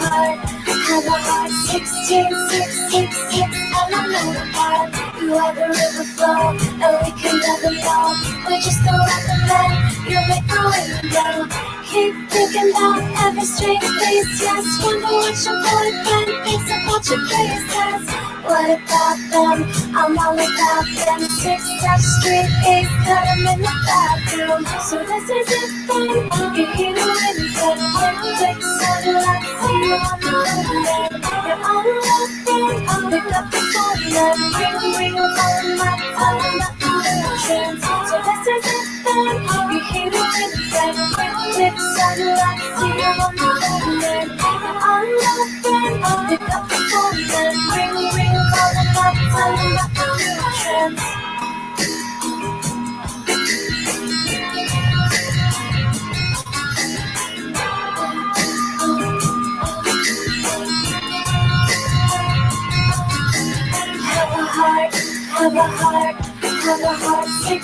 have a heart, 16, 6, 6, 6, and I know the part. You are the river flow, and we can never know. We're just the recommend, you make the wind blow. Keep thinking about every straight face, yes. Wonder what your boyfriend thinks about your faces. What about them? I'm all about them. 6th Street, 8th, cut 'em in the bathroom. So this is it then. You hear the wind said, quick, sunlight, see you on the road. You're on the friend, I'll pick up the phone and ring, calling my emotions. So this is it then. You hear the wind said, quick, sunlight, see you on the road. You're on the friend, I'll pick up the phone and ring, calling my emotions. Have a heart, 16,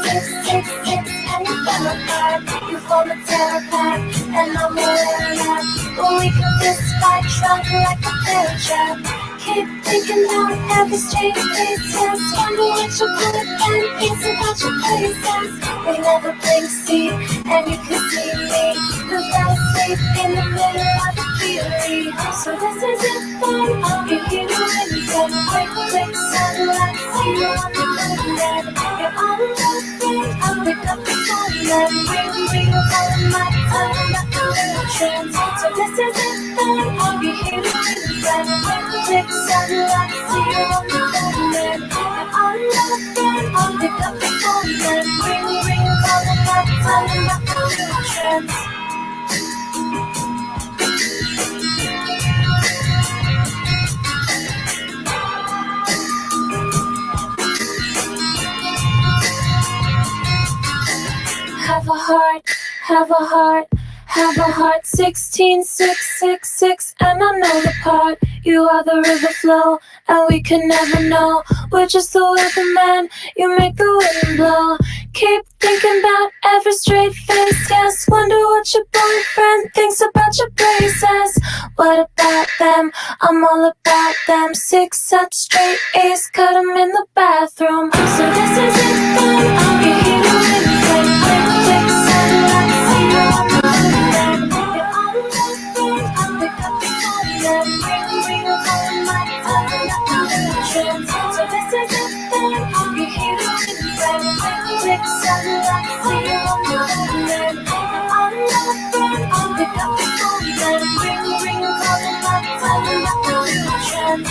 6, 6, 6, and you fell apart. You form a terror pack, and I'm aware of that. But we can fist fight, drunk like a bear trap. Keep thinking about every straight face, yes. Wonder what your boyfriend thinks about your faces. We never blink, see, and you can see me. We fell asleep in the middle of the fury. So this is it then. You hear the wind said, quick, sunlight, see you on the moonlight. You're on the thing, I'll pick up the phone and ring, calling my emotions. So this is it then. You hear the wind said, quick, sunlight, see you on the moonlight. You're on the thing, I'll pick up the phone and ring, calling my emotions. Have a heart, 16, 6, 6, 6, and I know the part. You are the river flow, and we can never know. We're just the weatherman, you make the wind blow. Keep thinking about every straight face, yes. Wonder what your boyfriend thinks about your braces. What about them? I'm all about them. 6 up straight A's, cut 'em in the bathroom. So this is it then. You hear the wind say, quick, sunlight, see you on the moonlight. You're on the phone, I'll pick up the phone and ring, calling my emotions. So this is it then. You hear the wind say, quick, sunlight, see you on the moonlight. You're on the phone, I'll pick up the phone and ring, calling my emotions.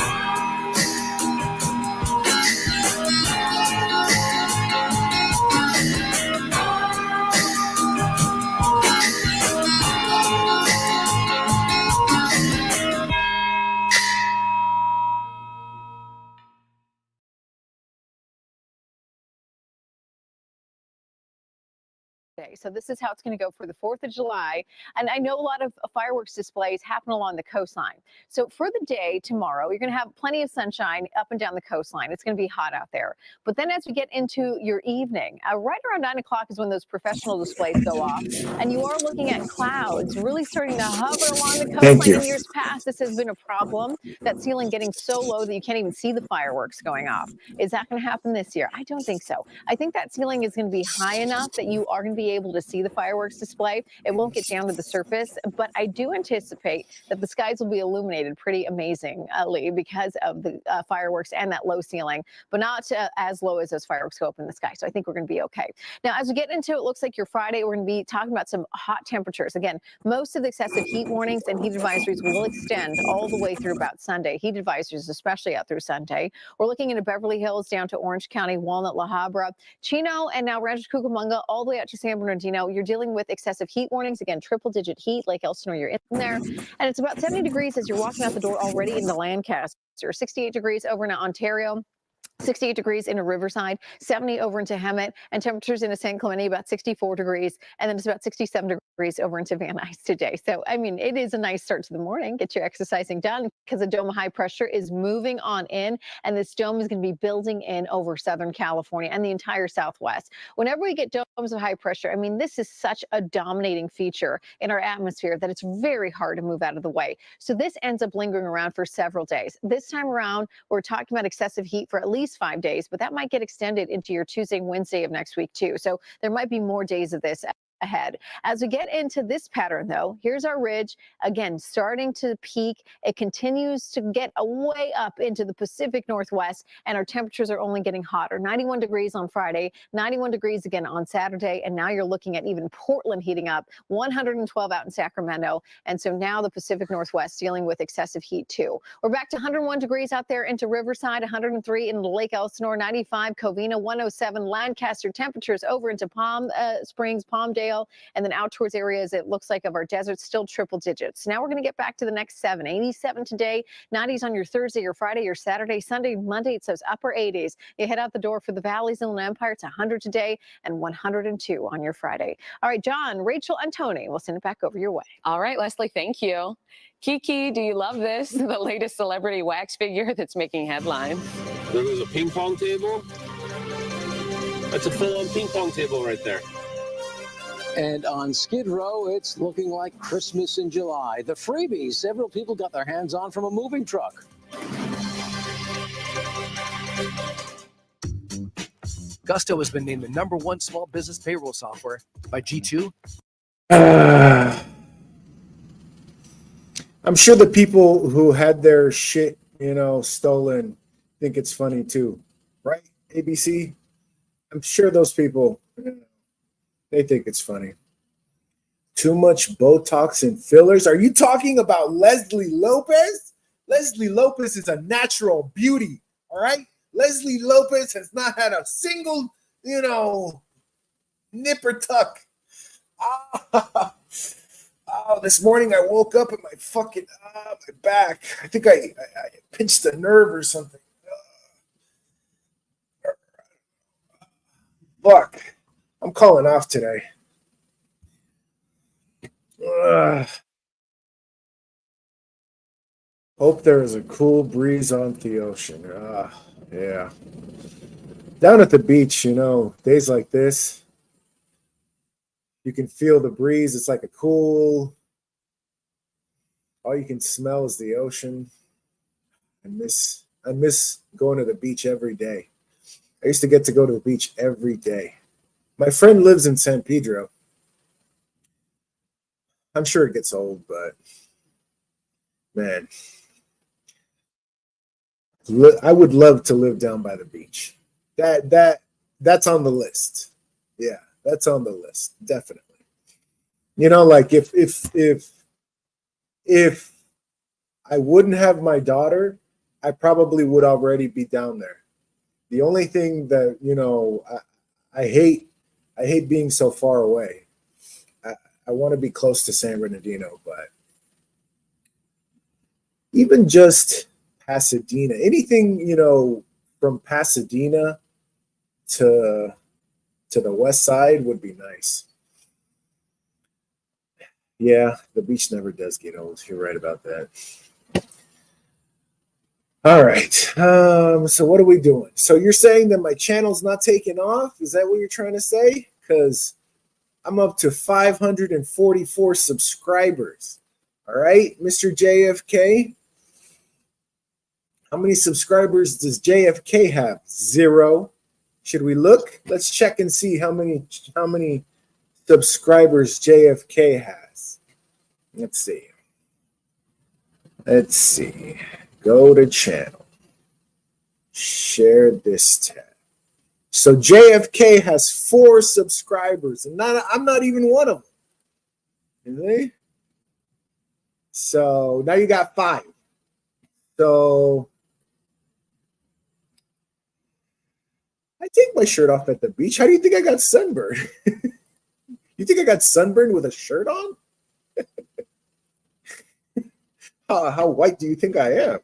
So this is how it's going to go for the 4th of July. And I know a lot of fireworks displays happen along the coastline. So for the day tomorrow, you're going to have plenty of sunshine up and down the coastline. It's going to be hot out there. But then as we get into your evening, right around 9 o'clock is when those professional displays go off. And you are looking at clouds really starting to hover along the coastline. In years past, this has been a problem. That ceiling getting so low that you can't even see the fireworks going off. Is that going to happen this year? I don't think so. I think that ceiling is going to be high enough that you are going to be able to see the fireworks display. It won't get down to the surface, but I do anticipate that the skies will be illuminated pretty amazingly because of the fireworks and that low ceiling, but not as low as those fireworks go up in the sky. So I think we're going to be okay. Now, as we get into it, looks like your Friday, we're going to be talking about some hot temperatures. Again, most of the excessive heat warnings and heat advisories will extend all the way through about Sunday. Heat advisories, especially out through Sunday. We're looking into Beverly Hills down to Orange County, Walnut, La Habra, Chino, and now Rancho Cucamonga, all the way out to San Bernardino. You're dealing with excessive heat warnings. Again, triple-digit heat, Lake Elsinore, you're in there. And it's about 70 degrees as you're walking out the door already into Lancaster. 68 degrees over in Ontario. 68 degrees in a Riverside, 70 over into Hemet, and temperatures in San Clemente about 64 degrees, and then it's about 67 degrees over into Van Nuys today. So, I mean, it is a nice start to the morning. Get your exercising done because the dome of high pressure is moving on in, and this dome is going to be building in over Southern California and the entire Southwest. Whenever we get domes of high pressure, I mean, this is such a dominating feature in our atmosphere that it's very hard to move out of the way. So this ends up lingering around for several days. This time around, we're talking about excessive heat for at least 5 days, but that might get extended into your Tuesday and Wednesday of next week too. So there might be more days of this ahead. As we get into this pattern, though, here's our ridge again starting to peak. It continues to get way up into the Pacific Northwest, and our temperatures are only getting hotter. 91 degrees on Friday, 91 degrees again on Saturday, and now you're looking at even Portland heating up, 112 out in Sacramento, and so now the Pacific Northwest dealing with excessive heat too. We're back to 101 degrees out there into Riverside, 103 in Lake Elsinore, 95 Covina, 107 Lancaster. Temperatures over into Palm Springs, Palmdale, and then out towards areas it looks like of our deserts, still triple digits. Now we're going to get back to the next 7. 87 today, 90s on your Thursday, your Friday, your Saturday, Sunday, Monday. It's those upper 80s. You head out the door for the Valleys, Inland Empire. It's 100 today and 102 on your Friday. All right, John, Rachel, and Tony, we'll send it back over your way. All right, Leslie, thank you. Kiki, do you love this? The latest celebrity wax figure that's making headlines. There goes a ping pong table. That's a full-on ping pong table right there. And on Skid Row, it's looking like Christmas in July. The freebies several people got their hands on from a moving truck. Gusto has been named the #1 small business payroll software by G2. I'm sure the people who had their shit, stolen think it's funny too, right? ABC? I'm sure those people, they think it's funny. Too much Botox and fillers. Are you talking about Leslie Lopez? Leslie Lopez is a natural beauty, all right? Leslie Lopez has not had a single, nip or tuck. This morning I woke up and my fucking my back. I think I pinched a nerve or something. Fuck. I'm calling off today. Hope there is a cool breeze on the ocean. Yeah. Down at the beach, days like this, you can feel the breeze. It's like a cool, all you can smell is the ocean. I miss going to the beach every day. I used to get to go to the beach every day. My friend lives in San Pedro. I'm sure it gets old, but man, I would love to live down by the beach. That's on the list. Yeah, that's on the list, definitely. Like if I wouldn't have my daughter, I probably would already be down there. The only thing that I hate being so far away. I want to be close to San Bernardino, but even just Pasadena, anything, from Pasadena to the west side would be nice. Yeah, the beach never does get old. You're right about that. All right. So what are we doing? So you're saying that my channel's not taking off? Is that what you're trying to say? Because I'm up to 544 subscribers. All right, Mr. JFK. How many subscribers does JFK have? 0. Should we look? Let's check and see how many subscribers JFK has. Let's see. Go to channel. Share this tab. So JFK has 4 subscribers, and I'm not even one of them. Really? So now you got 5. So I take my shirt off at the beach. How do you think I got sunburned? You think I got sunburned with a shirt on? How white do you think I am?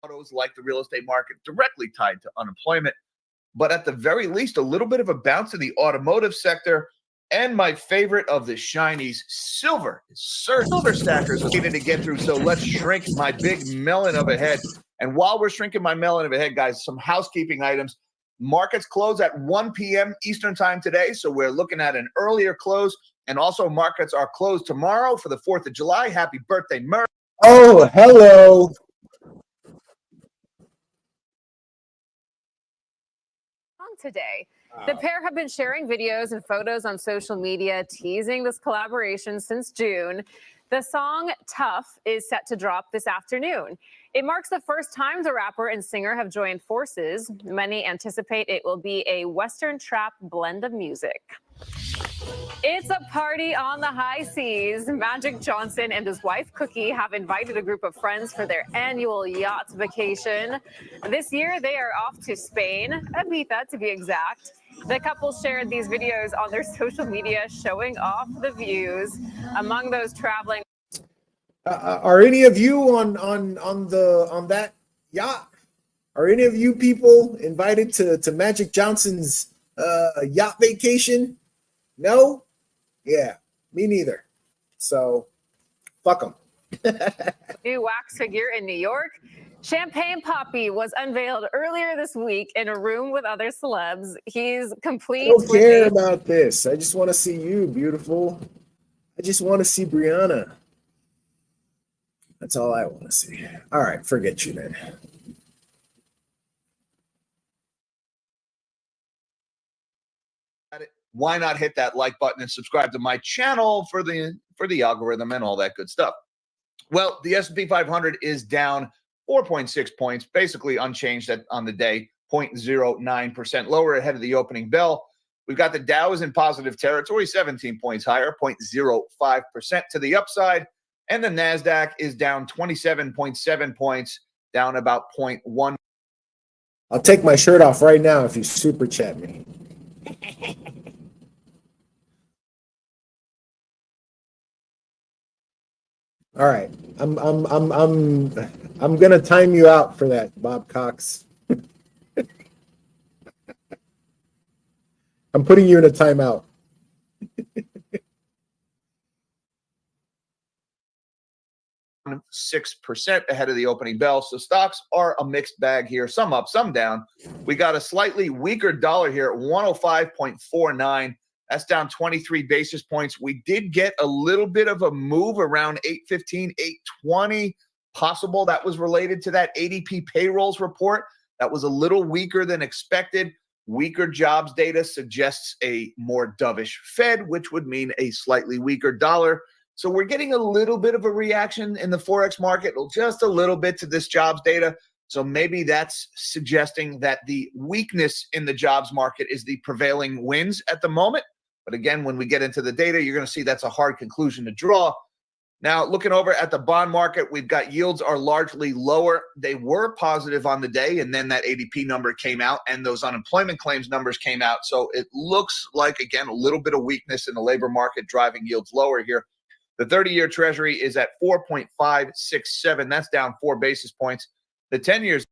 Autos, like the real estate market, directly tied to unemployment, but at the very least, a little bit of a bounce in the automotive sector. And my favorite of the shinies, silver. Silver stackers needed to get through, so let's shrink my big melon of a head. And while we're shrinking my melon of a head, guys, some housekeeping items. Markets close at 1 p.m. Eastern time today, so we're looking at an earlier close. And also markets are closed tomorrow for the 4th of July. Happy birthday, Murray. Oh, hello. Today. The pair have been sharing videos and photos on social media, teasing this collaboration since June. The song Tough is set to drop this afternoon. It marks the first time the rapper and singer have joined forces. Many anticipate it will be a Western trap blend of music. It's a party on the high seas. Magic Johnson and his wife Cookie have invited a group of friends for their annual yacht vacation. This year they are off to Spain, Ibiza to be exact. The couple shared these videos on their social media showing off the views. Among those traveling, are any of you on that yacht? Are any of you people invited to Magic Johnson's yacht vacation? No? Yeah, me neither. So, fuck them. new wax figure in New York. Champagne Poppy was unveiled earlier this week in a room with other celebs. He's complete. I don't care about this. I just want to see you, beautiful. I just want to see Brianna. That's all I want to see. All right, forget you then. Why not hit that like button and subscribe to my channel for the algorithm and all that good stuff? Well, the S&P 500 is down 4.6 points, basically unchanged on the day, 0.09% lower ahead of the opening bell. We've got the Dow is in positive territory, 17 points higher, 0.05% to the upside, and the NASDAQ is down 27.7 points, down about 0.1. I'll take my shirt off right now if you super chat me. All right, I'm gonna time you out for that, Bob Cox. I'm putting you in a timeout. 6% ahead of the opening bell. So stocks are a mixed bag here, some up, some down. We got a slightly weaker dollar here at 105.49. That's down 23 basis points. We did get a little bit of a move around 815, 820 possible. That was related to that ADP payrolls report. That was a little weaker than expected. Weaker jobs data suggests a more dovish Fed, which would mean a slightly weaker dollar. So we're getting a little bit of a reaction in the Forex market, just a little bit to this jobs data. So maybe that's suggesting that the weakness in the jobs market is the prevailing winds at the moment. But again, when we get into the data, you're going to see that's a hard conclusion to draw. Now, looking over at the bond market, we've got yields are largely lower. They were positive on the day, and then that ADP number came out, and those unemployment claims numbers came out. So it looks like, again, a little bit of weakness in the labor market driving yields lower here. The 30-year Treasury is at 4.567. That's down 4 basis points. The 10 years.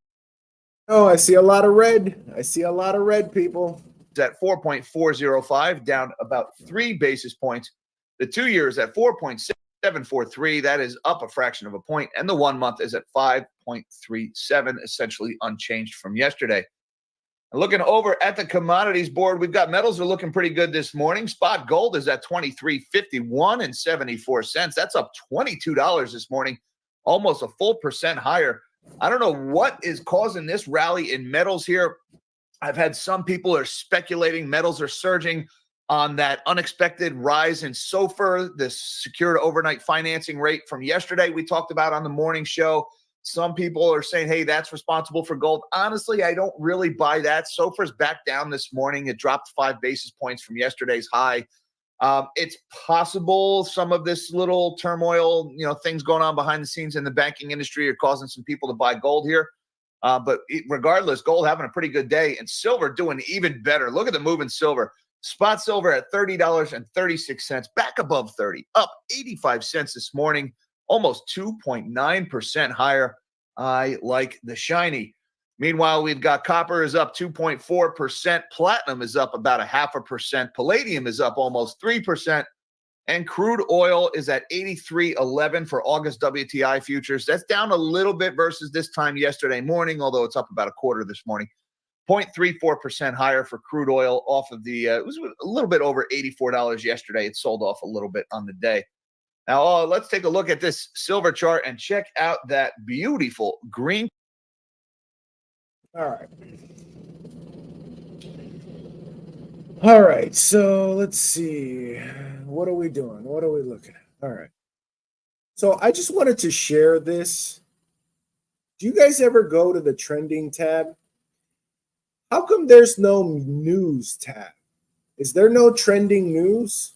Oh, I see a lot of red. I see a lot of red, people. Is at 4.405, down about 3 basis points. The 2 years at 4.743. That is up a fraction of a point. And the 1 month is at 5.37, essentially unchanged from yesterday. And looking over at the commodities board, we've got metals are looking pretty good this morning. Spot gold is at $23.51 and 74 cents. That's up $22 this morning, almost a full percent higher. I don't know what is causing this rally in metals here. I've had some people are speculating metals are surging on that unexpected rise in SOFR, the secured overnight financing rate from yesterday we talked about on the morning show. Some people are saying, hey, that's responsible for gold. Honestly, I don't really buy that. SOFR's back down this morning. It dropped 5 basis points from yesterday's high. It's possible some of this little turmoil, things going on behind the scenes in the banking industry are causing some people to buy gold here. But regardless, gold having a pretty good day and silver doing even better. Look at the move in silver. Spot silver at $30.36, back above 30, up 85 cents this morning, almost 2.9% higher. I like the shiny. Meanwhile, we've got copper is up 2.4%, platinum is up about 0.5%, palladium is up almost 3%, and crude oil is at 83.11 for August WTI futures. That's down a little bit versus this time yesterday morning, although it's up about a quarter this morning. 0.34% higher for crude oil off of the, it was a little bit over $84 yesterday. It sold off a little bit on the day. Now, let's take a look at this silver chart and check out that beautiful green. All right. All right. So let's see. What are we doing? What are we looking at? All right. So I just wanted to share this. Do you guys ever go to the trending tab? How come there's no news tab? Is there no trending news?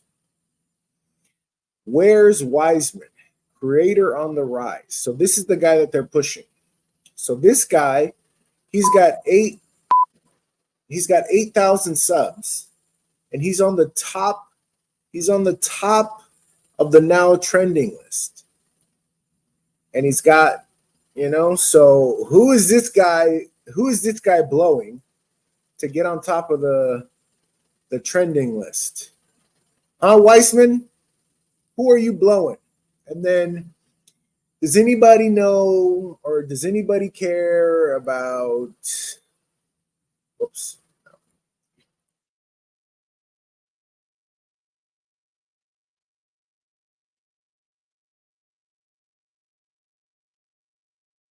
Where's Wiseman? Creator on the rise. So this is the guy that they're pushing. So this guy, he's got 8,000 subs. And he's on the top of the now trending list. And he's got, so who is this guy blowing to get on top of the trending list? Weissman, who are you blowing? And then does anybody know or does anybody care about whoops.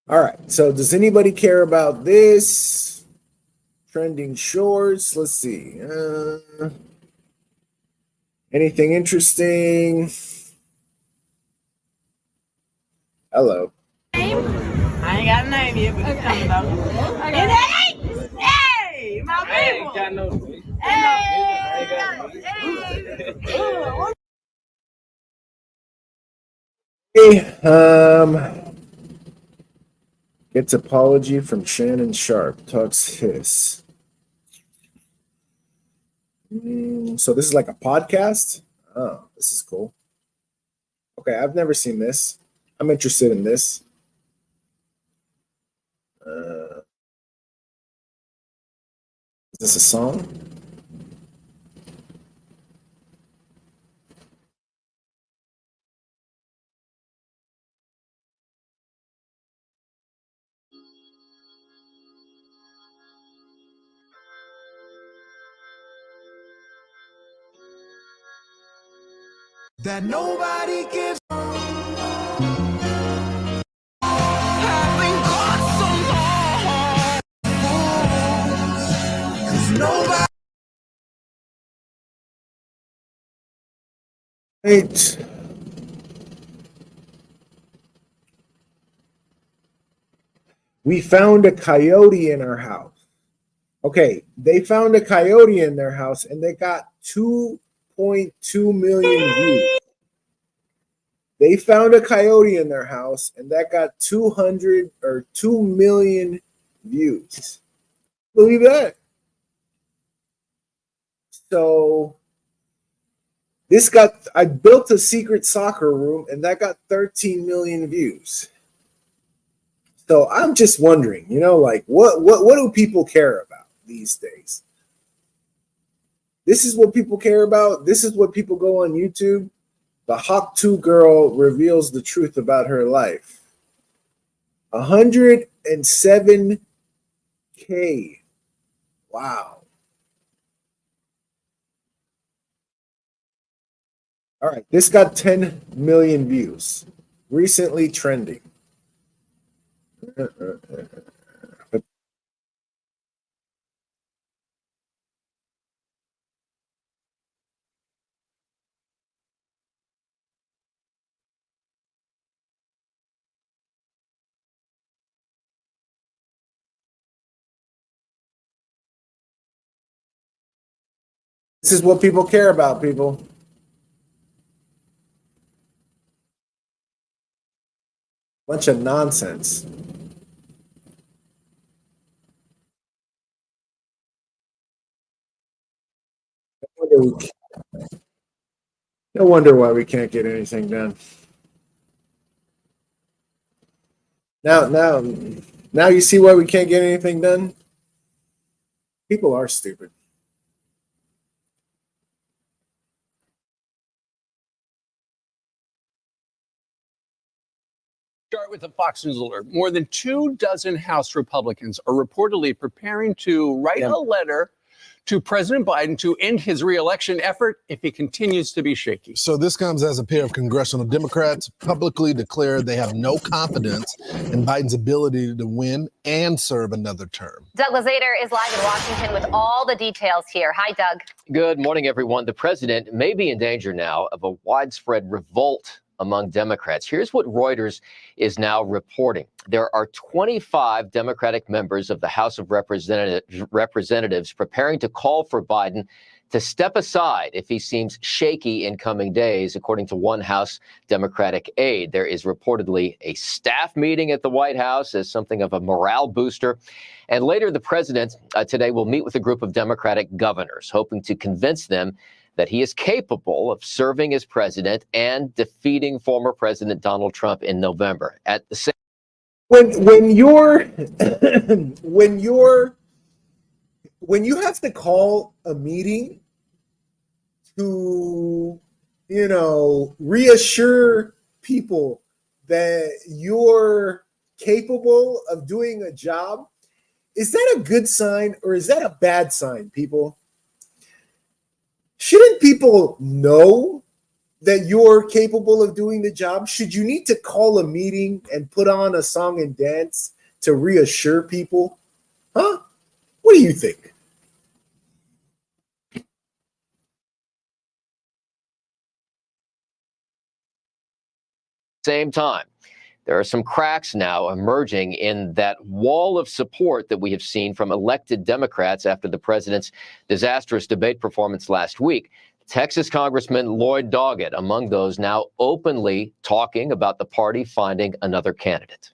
All right, so does anybody care about this? Trending shorts, let's see. Anything interesting? Hello. I ain't got a name yet, but it's coming though. Hey, my people. I ain't got no. Hey, gets apology from Shannon Sharp. Talks hiss. So this is like a podcast? Oh, this is cool. Okay, I've never seen this. I'm interested in this. Is this a song? That nobody gives. Right. We found a coyote in our house. Okay, they found a coyote in their house and they got 2.2 million views. They found a coyote in their house and that got 2 million views. Believe that? So I built a secret soccer room and that got 13 million views. So I'm just wondering, like what do people care about these days? This is what people care about. This is what people go on YouTube. The Hawk 2 girl reveals the truth about her life. 107K. Wow. All right, this got 10 million views. Recently trending. This is what people care about, people. Bunch of nonsense. No wonder why we can't get anything done. Now you see why we can't get anything done? People are stupid. Start with a Fox News alert. More than 24 House Republicans are reportedly preparing to write a letter to President Biden to end his reelection effort if he continues to be shaky. So this comes as a pair of congressional Democrats publicly declared they have no confidence in Biden's ability to win and serve another term. Doug Lazader is live in Washington with all the details here. Hi, Doug. Good morning, everyone. The president may be in danger now of a widespread revolt among Democrats. Here's what Reuters is now reporting. There are 25 Democratic members of the House of Representatives preparing to call for Biden to step aside if he seems shaky in coming days, according to one House Democratic aide. There is reportedly a staff meeting at the White House as something of a morale booster. And later, the president today will meet with a group of Democratic governors, hoping to convince them that he is capable of serving as president and defeating former President Donald Trump in November. At the same when you have to call a meeting to, reassure people that you're capable of doing a job, is that a good sign or is that a bad sign, people? Shouldn't people know that you're capable of doing the job? Should you need to call a meeting and put on a song and dance to reassure people? Huh? What do you think? Same time, there are some cracks now emerging in that wall of support that we have seen from elected Democrats after the president's disastrous debate performance last week. Texas Congressman Lloyd Doggett among those now openly talking about the party finding another candidate.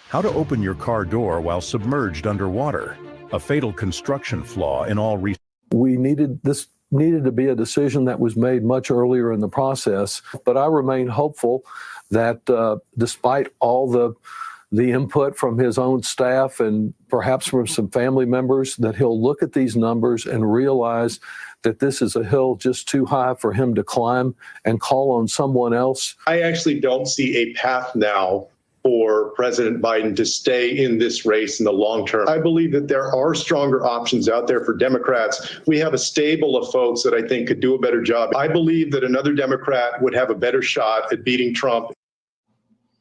How to open your car door while submerged underwater. A fatal construction flaw in all research. This needed to be a decision that was made much earlier in the process, but I remain hopeful that despite all the input from his own staff and perhaps from some family members, that he'll look at these numbers and realize that this is a hill just too high for him to climb and call on someone else. I actually don't see a path now for President Biden to stay in this race in the long term. I believe that there are stronger options out there for Democrats. We have a stable of folks that I think could do a better job. I believe that another Democrat would have a better shot at beating Trump.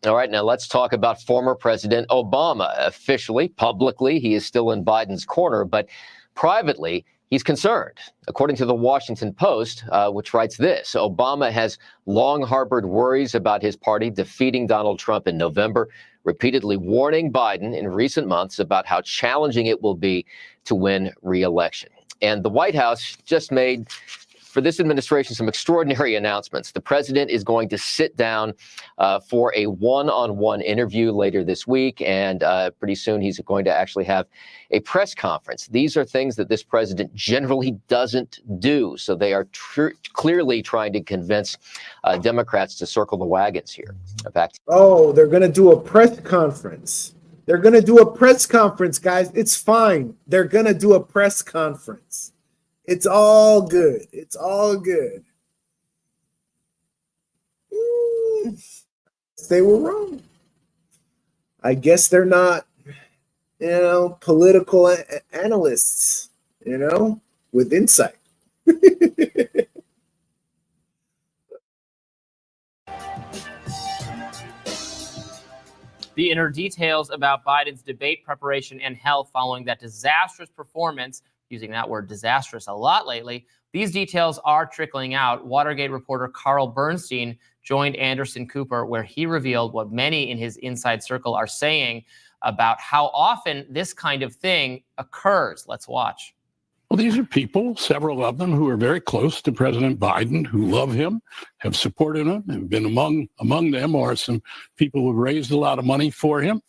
All right, now let's talk about former President Obama. Officially, publicly, he is still in Biden's corner, but privately, he's concerned. According to the Washington Post, which writes this, Obama has long harbored worries about his party defeating Donald Trump in November, repeatedly warning Biden in recent months about how challenging it will be to win re-election. And the White House just made, for this administration, some extraordinary announcements. The president is going to sit down for a one-on-one interview later this week, and pretty soon he's going to actually have a press conference. These are things that this president generally doesn't do, so they are clearly trying to convince Democrats to circle the wagons here. They're going to do a press conference. They're going to do a press conference, guys. It's fine. They're going to do a press conference. It's all good. It's all good. They were wrong. I guess they're not, political analysts, with insight. The inner details about Biden's debate preparation and health following that disastrous performance, using that word disastrous a lot lately. These details are trickling out. Watergate reporter Carl Bernstein joined Anderson Cooper, where he revealed what many in his inside circle are saying about how often this kind of thing occurs. Let's watch. Well, these are people, several of them, who are very close to President Biden, who love him, have supported him, and been among them are some people who have raised a lot of money for him.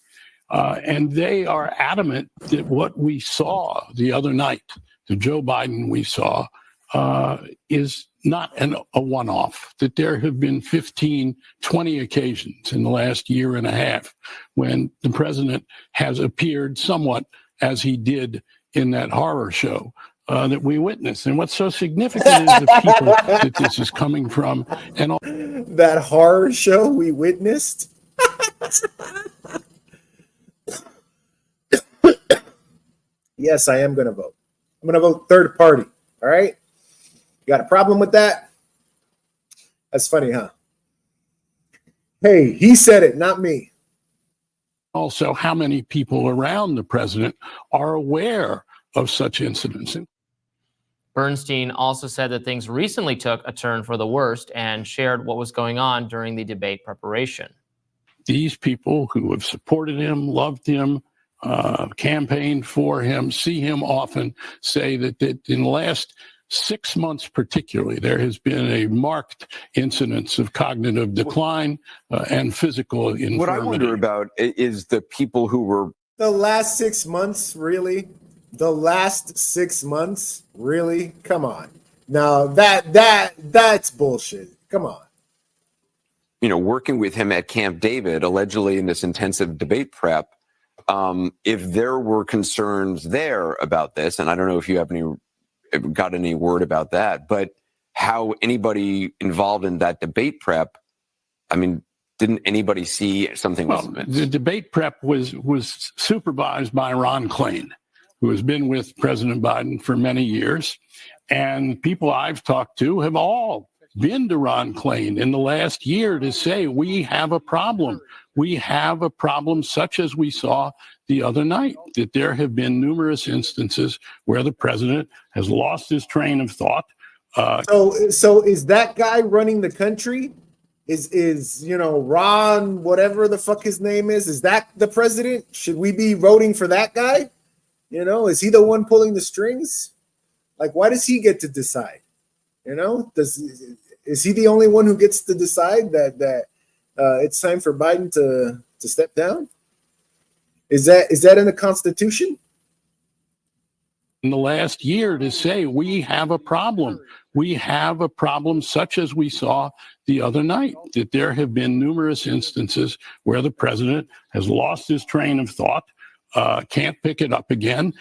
And they are adamant that what we saw the other night, the Joe Biden we saw, is not a one-off, that there have been 15, 20 occasions in the last year and a half when the president has appeared somewhat as he did in that horror show that we witnessed. And what's so significant is the people that this is coming from. And all that horror show we witnessed. Yes, I am going to vote. I'm going to vote third party. All right. You got a problem with that? That's funny, huh? Hey, he said it, not me. Also, how many people around the president are aware of such incidents? Bernstein also said that things recently took a turn for the worst and shared what was going on during the debate preparation. These people who have supported him, loved him, campaigned for him, see him often, say that in the last 6 months particularly, there has been a marked incidence of cognitive decline and physical infirmity. What I wonder about is the people who were... The last 6 months, really? The last 6 months? Really? Come on. No, that's bullshit. Come on. You know, working with him at Camp David, allegedly in this intensive debate prep, if there were concerns there about this, and I don't know if you have got any word about that, but how anybody involved in that debate prep, I mean, didn't anybody see something was amiss? The debate prep was supervised by Ron Klain, who has been with President Biden for many years. And people I've talked to have all been to Ron Klain in the last year to say, we have a problem. We have a problem such as we saw the other night, that there have been numerous instances where the president has lost his train of thought. So is that guy running the country? Is Ron, whatever the fuck his name is that the president? Should we be voting for that guy? Is he the one pulling the strings? Like, why does he get to decide? Is he the only one who gets to decide that it's time for Biden to step down? Is that in the Constitution? In the last year to say, we have a problem. We have a problem such as we saw the other night, that there have been numerous instances where the president has lost his train of thought, can't pick it up again.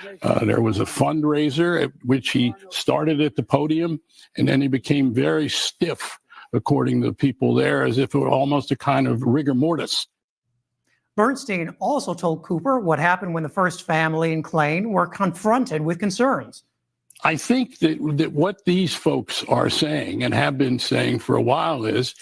There was a fundraiser at which he started at the podium, and then he became very stiff, according to the people there, as if it were almost a kind of rigor mortis. Bernstein also told Cooper what happened when the first family and Klain were confronted with concerns. I think that what these folks are saying and have been saying for a while is,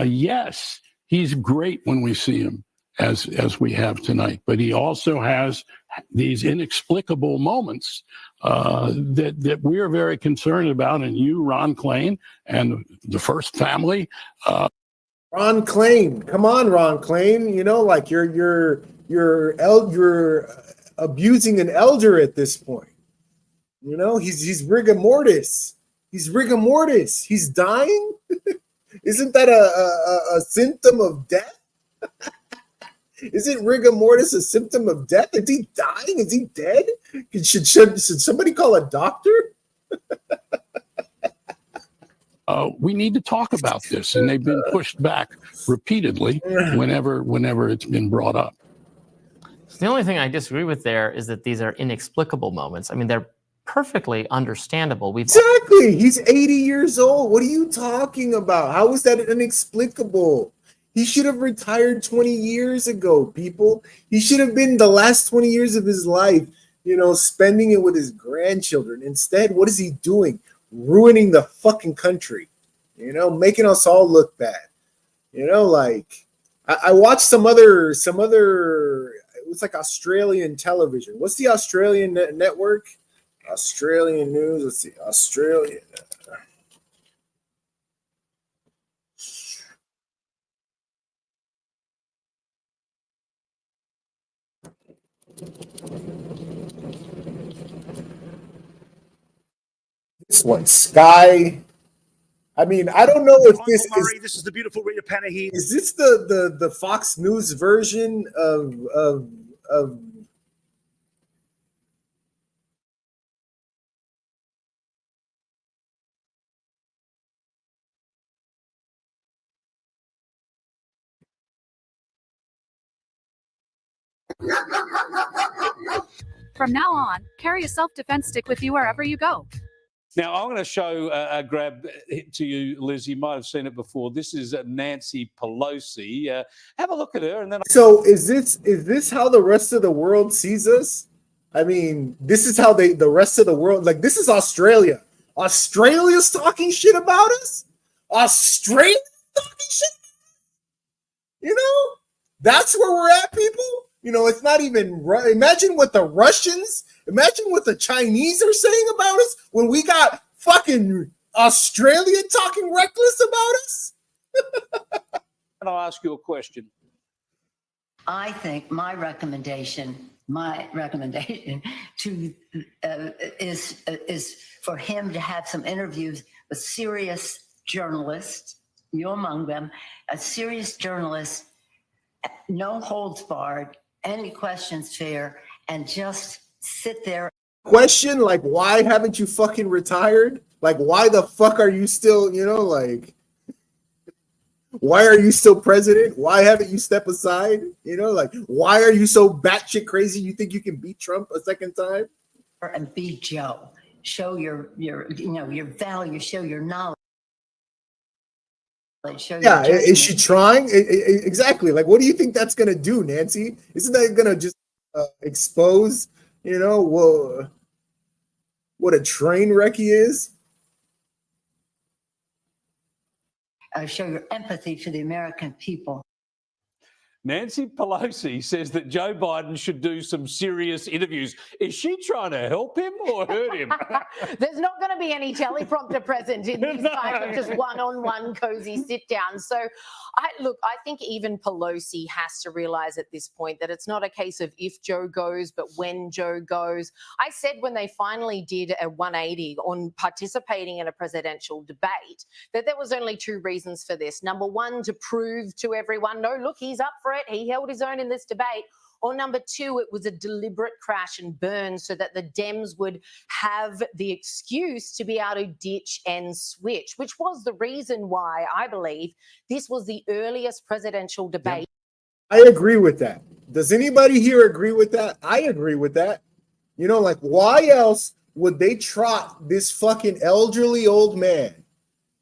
yes, he's great when we see him as we have tonight, but he also has these inexplicable moments that we're very concerned about. And you, Ron Klain, and the first family. Ron Klain, come on, Ron Klain. Like you're abusing an elder at this point. He's rigor mortis. He's rigor mortis. He's dying. Isn't that a symptom of death? Isn't rigor mortis a symptom of death? Is he dying? Is he dead? Should somebody call a doctor? We need to talk about this, and they've been pushed back repeatedly whenever it's been brought up. So the only thing I disagree with there is that these are inexplicable moments. I mean, they're perfectly understandable. Exactly. He's 80 years old. What are you talking about? How is that inexplicable? He should have retired 20 years ago, people. He should have been the last 20 years of his life, spending it with his grandchildren. Instead, what is he doing? Ruining the fucking country, making us all look bad. Like I watched some other, it was like Australian television. What's the Australian network? Australian news. Let's see. Australian. This one, Sky. I mean, I don't know if this is. This is the beautiful Rita Panahi. Is this the Fox News version of From now on, carry a self-defense stick with you wherever you go. Now, I'm going to show a grab to you, Liz. You might have seen it before. This is Nancy Pelosi. Have a look at her, and then. So is this how the rest of the world sees us? I mean, this is how the rest of the world, like, this is Australia. Australia's talking shit about us? Australia talking shit? You know, that's where we're at, people. You know, it's not even, imagine what the Russians, imagine what the Chinese are saying about us when we got fucking Australia talking reckless about us. And I'll ask you a question. I think my recommendation to is for him to have some interviews with serious journalists, you among them, a serious journalist, no holds barred, any questions fair, and just sit there. Question, like, why haven't you fucking retired? Like, why the fuck are you still, you know, like, why are you still president? Why haven't you stepped aside? You know, like, why are you so batshit crazy you think you can beat Trump a second time? And be Joe. Show your value, show your knowledge. Yeah, is she trying? Exactly. Like, what do you think that's going to do, Nancy? Isn't that going to just expose, you know, what a train wreck he is? Show your empathy for the American people. Nancy Pelosi says that Joe Biden should do some serious interviews. Is she trying to help him or hurt him? There's not going to be any teleprompter present in these kinds of just one-on-one cozy sit-down. So, I think even Pelosi has to realize at this point that it's not a case of if Joe goes, but when Joe goes. I said when they finally did a 180 on participating in a presidential debate that there was only two reasons for this. Number one, to prove to everyone, no, look, he's up for it. He held his own in this debate. Or number two, it was a deliberate crash and burn so that the Dems would have the excuse to be able to ditch and switch, which was the reason why I believe this was the earliest presidential debate. I agree with that. Does anybody here agree with that? I agree with that. You know, like, why else would they trot this fucking elderly old man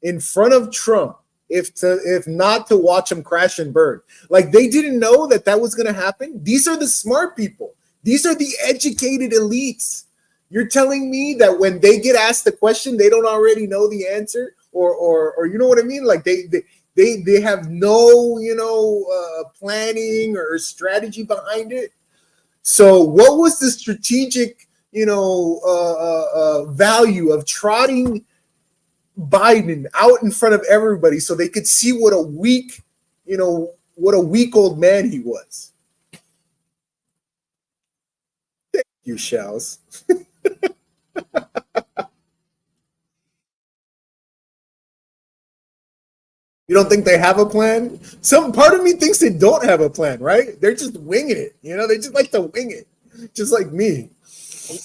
in front of Trump if not to watch him crash and burn? Like, they didn't know that was going to happen. These are the smart people. These are the educated elites. You're telling me that when they get asked the question, they don't already know the answer, or you know what I mean? Like, they have no, you know, planning or strategy behind it. So what was the strategic, you know, value of trotting Biden out in front of everybody so they could see what a weak, you know, what a weak old man he was? Thank you, Shells. You don't think they have a plan? Some part of me thinks they don't have a plan, right? They're just winging it. You know, they just like to wing it, just like me.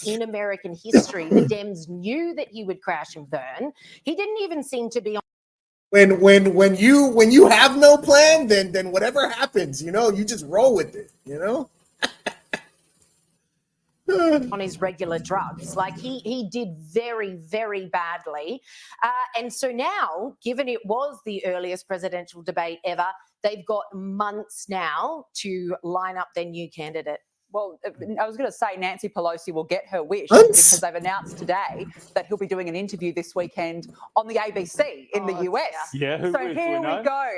In American history, the Dems knew that he would crash and burn. He didn't even seem to be on. When you have no plan, then whatever happens, you know, you just roll with it, you know. On his regular drugs. Like, he did very, very badly. And so now, given it was the earliest presidential debate ever, they've got months now to line up their new candidate. Well, I was going to say Nancy Pelosi will get her wish because they've announced today that he'll be doing an interview this weekend on the ABC in the US. Yeah, who so is, here we go.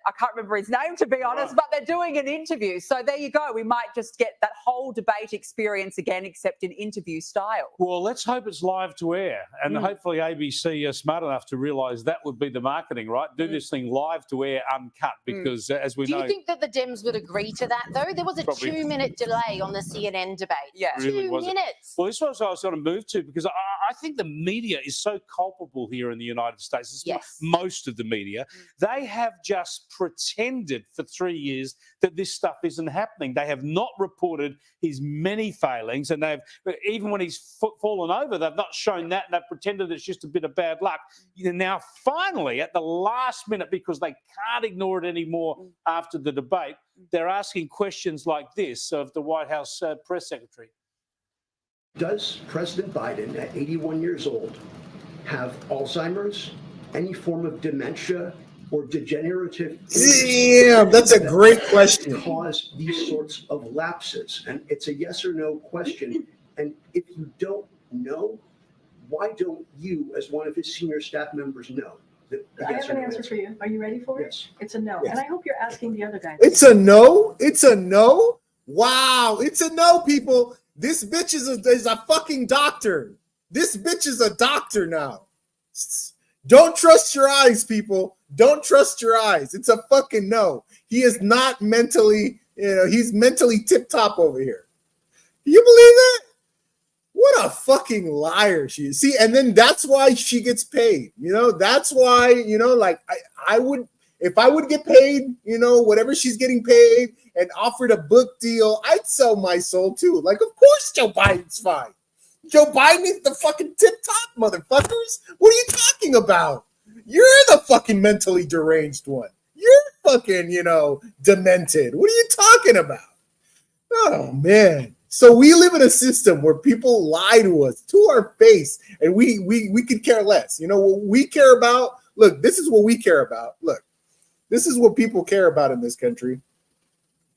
I can't remember his name, to be honest, but they're doing an interview. So there you go. We might just get that whole debate experience again, except in interview style. Well, let's hope it's live to air. And hopefully ABC are smart enough to realise that would be the marketing, right? Do this thing live to air, uncut, because as we know... Do you think that the Dems would agree to that, though? There was a 2-minute delay on the CNN debate. Yeah. Really 2 minutes. Well, this was what I was going to move to, because I I think the media is so culpable here in the United States. It's Yes. most of the media. They have just pretended for 3 years that this stuff isn't happening. They have not reported his many failings, and they've even when he's fallen over, they've not shown that, and they've pretended it's just a bit of bad luck. Now, finally, at the last minute, because they can't ignore it anymore after the debate, they're asking questions like this of the White House press secretary. Does President Biden, at 81 years old, have Alzheimer's, any form of dementia, or degenerative? Damn, that's a great question. Cause these sorts of lapses, and it's a yes or no question. And if you don't know, why don't you, as one of his senior staff members, know? I have an answer for you. Are you ready for it? Yes. It's a no. Yes. And I hope you're asking the other guy. It's a no. It's a no. Wow, it's a no, people. This bitch is a fucking doctor. This bitch is a doctor now. Don't trust your eyes, people. Don't trust your eyes. It's a fucking no. He is not mentally, he's mentally tip top over here. Do you believe that? What a fucking liar she is. See, and then that's why she gets paid. That's why, I would, if I would get paid, whatever she's getting paid and offered a book deal, I'd sell my soul too. Like, of course Joe Biden's fine. Joe Biden is the fucking tip top, motherfuckers. What are you talking about? You're the fucking mentally deranged one. You're fucking, demented. What are you talking about? Oh, man. So we live in a system where people lie to us to our face, and we could care less. What we care about? Look, this is what we care about. Look, this is what people care about in this country.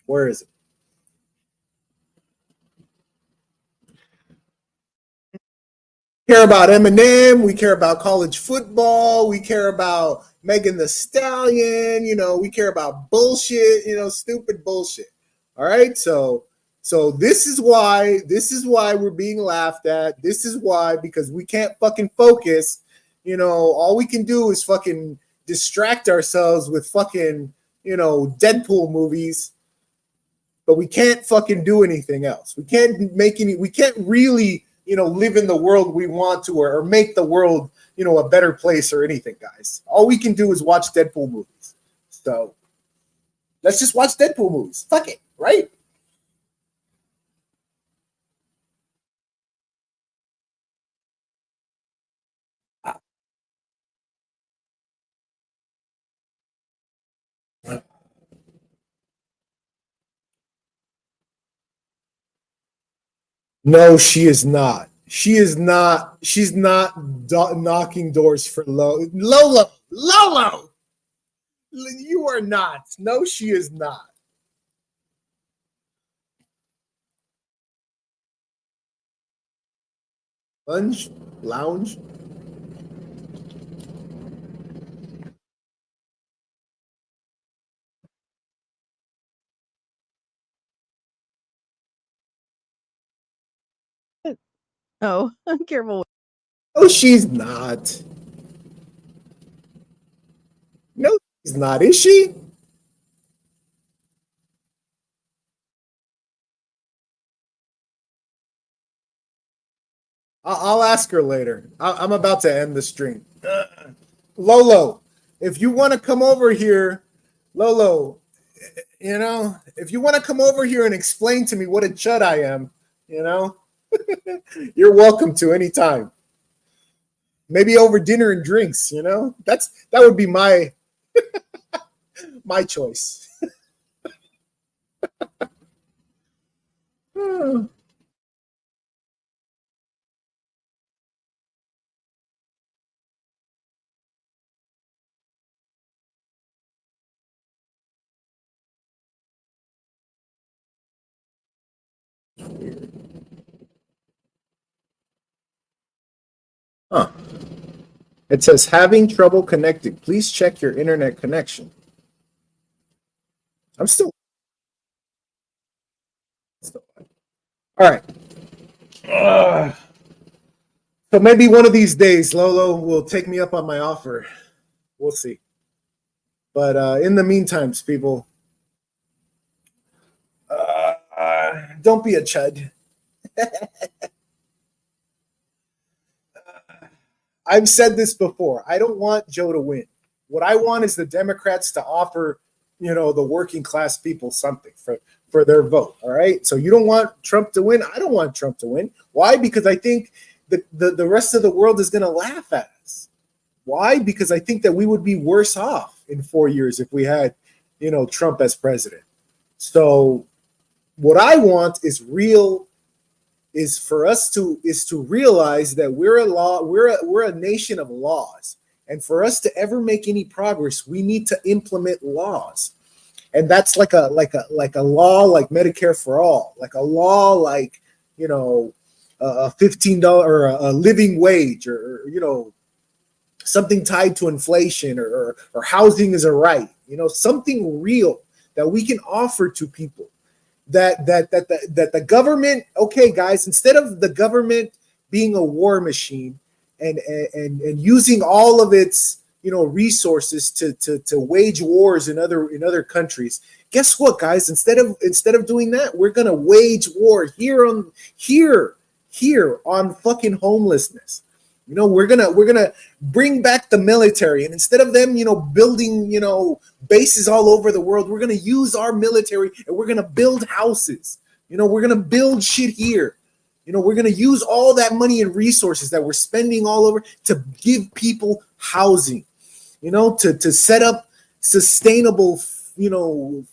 Where is it? Care about Eminem. We care about college football. We care about Megan Thee Stallion. We care about bullshit. Stupid bullshit. All right. So this is why we're being laughed at. This is why, because we can't fucking focus. All we can do is fucking distract ourselves with fucking, Deadpool movies. But we can't fucking do anything else. We can't really, live in the world we want to, or make the world, a better place or anything, guys. All we can do is watch Deadpool movies. So let's just watch Deadpool movies. Fuck it, right? No, she is not. She is not. She's not knocking doors for Lolo. Lolo, you are not. No, she is not. Lounge. Oh, careful. No, she's not. No, she's not. Is she? I'll ask her later. I'm about to end the stream. Lolo, if you want to come over here, Lolo, if you want to come over here and explain to me what a chud I am, you're welcome to anytime. Maybe over dinner and drinks, that would be my my choice. Huh. It says having trouble connecting. Please check your internet connection. I'm still. All right. So maybe one of these days, Lolo will take me up on my offer. We'll see. But in the meantime, people, don't be a chud. I've said this before. I don't want Joe to win. What I want is the Democrats to offer, the working class people something for their vote. All right. So you don't want Trump to win. I don't want Trump to win. Why? Because I think the rest of the world is going to laugh at us. Why? Because I think that we would be worse off in 4 years if we had, Trump as president. So what I want is for us to realize that we're a nation of laws. And for us to ever make any progress, we need to implement laws. And that's like a law like Medicare for all, like a law like, a $15 or a living wage or something tied to inflation or housing is a right, something real that we can offer to people that the government, okay, guys, instead of the government being a war machine and using all of its, resources to wage wars in other countries, guess what, guys? Instead of doing that, we're going to wage war here on fucking homelessness. We're gonna bring back the military, and instead of them, building, bases all over the world, we're gonna use our military and we're gonna build houses. We're gonna build shit here. We're gonna use all that money and resources that we're spending all over to give people housing. To set up sustainable,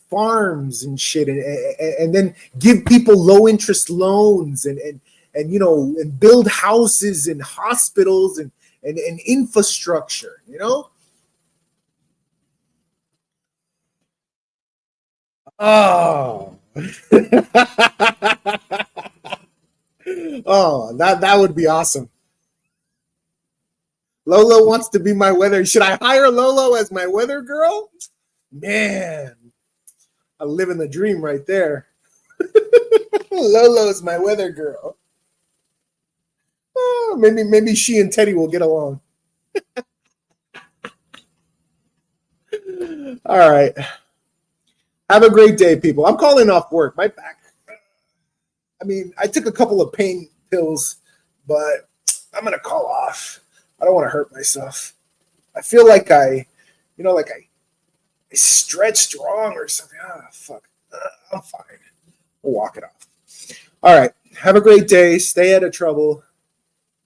farms and shit, and then give people low interest loans and build houses and hospitals and infrastructure, Oh. Oh, that would be awesome. Lolo wants to be my weather. Should I hire Lolo as my weather girl? Man, I live in the dream right there. Lolo is my weather girl. Oh, maybe she and Teddy will get along. All right. Have a great day, people. I'm calling off work. My back. I took a couple of pain pills, but I'm going to call off. I don't want to hurt myself. I feel like I stretched wrong or something. Fuck. I'm fine. We'll walk it off. All right. Have a great day. Stay out of trouble.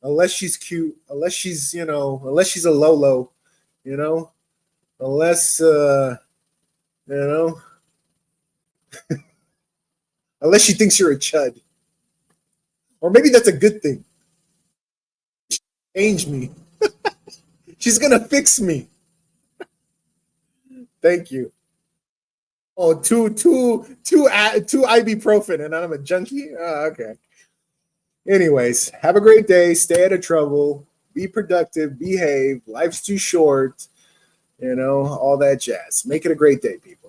Unless she's cute. Unless she's, unless she's a Lolo. Unless, unless she thinks you're a chud. Or maybe that's a good thing. Change me. She's going to fix me. Thank you. Oh, two ibuprofen and I'm a junkie? Oh, okay. Anyways, have a great day. Stay out of trouble. Be productive. Behave. Life's too short. All that jazz. Make it a great day, people.